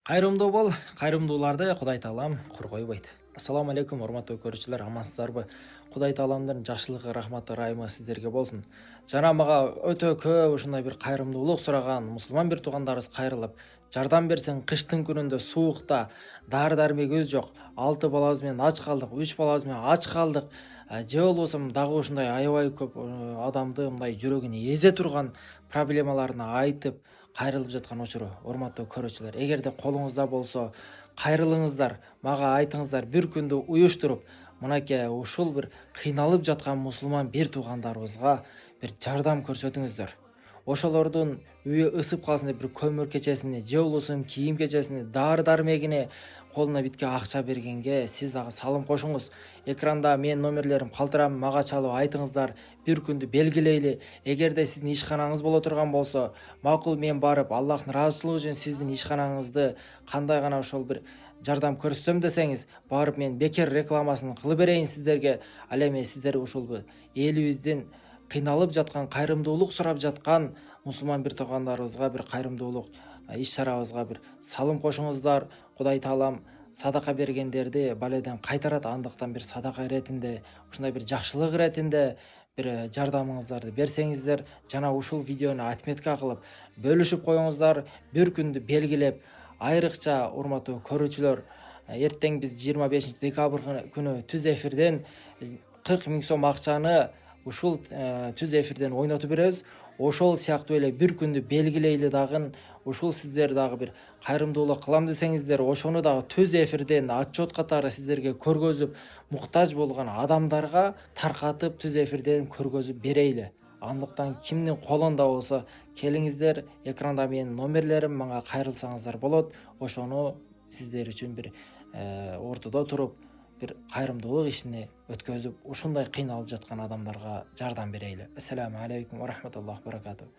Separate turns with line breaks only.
Кайрымдуу бол, кайрымдууларды Кудай Таалам құр койбойт. Ассаламу алейкум, урматтуу көрүүчүлөр, амансыздарбы? Кудай Тааламдын жакшылыгы, рахматы, ырайымы сиздерге болсун. Жана мага өтө көп ушундай бир кайрымдуулук сураган мусулман бир туугандарыбыз кайрылып, жардам берсең кыштын күнүндө суукта дары-дармегибиз жок. 6 балабыз менен ач калдык, 3 балабыз менен ач калдык. Же болбосо дагы ушундай аябай көп адамды мындай жүрөгүн эзе турган проблемаларын айтып кайрылып жаткан учуру, урматтуу көрүүчүлөр. Эгерде колуңузда болсо, кайрылыңыздар, мага айтыңыздар, бир күндү уюштуруп, мынакей ушул бир кыйналып жаткан мусулман бир туугандарыбызга бир жардам көрсөтүңүздөр. Ошолордун үйү ысып калсын деп бир көмүр кечесини, же болбосо кийим кечесини, дары-дармегине, колуна битке акча бергенге сиз дагы салым кошуңуз. Экранда менин номерлерим калтырам, мага чалып айтыңыздар, бир күндү белгилейли. Эгерде сиздин ишканаңыз боло турган болсо, макул мен барып Аллахтын ыраазычылыгы үчүн сиздин ишканаңызды кандай гана ошол бир жардам көрсөтөм десеңиз, барып мен бекер рекламасын кылып берейин сиздерге. Ал эми сиздер ушул элибиздин кыйналып жаткан, кайрымдуулук сурап жаткан мусулман бир туугандарыбызга бир кайрымдуулук иш-чарабызга бир салым кошуңуздар. Кудай Таалам садака бергендерди баледен кайтарат, андыктан бир садака иретинде, ушундай бир жакшылык иретинде бир жардамыңыздарды берсеңиздер, жана ушул видеону отметка кылып бөлүшүп коюңуздар. Бир күндү белгилеп, айрыкча урматтуу көрүүчүлөр, эртең биз 25 декабрь күнү түз эфирден 40 000 сом акчаны ушул түз эфирден ойнотуп беребиз. Ошол сыяктуу эле бир күндү белгилейли дагы, ушул сиздер дагы бир кайрымдуулук кылам десеңиздер, ошону дагы түз эфирден отчет катары сиздерге көргөзүп, муктаж болгон адамдарга таркатып түз эфирден көргөзүп берейли. Андыктан кимдин колунда болсо келиңиздер, экранда менин номерлерим, мага кайрылсаңыздар болот. Ошону сиздер үчүн бир ортодо туруп бир кайрымдуулук ишини өткөзүп, ушундай кыйналып жаткан адамдарга жардам берейли. Ассаламу алейкум ва рахматуллахи баракату.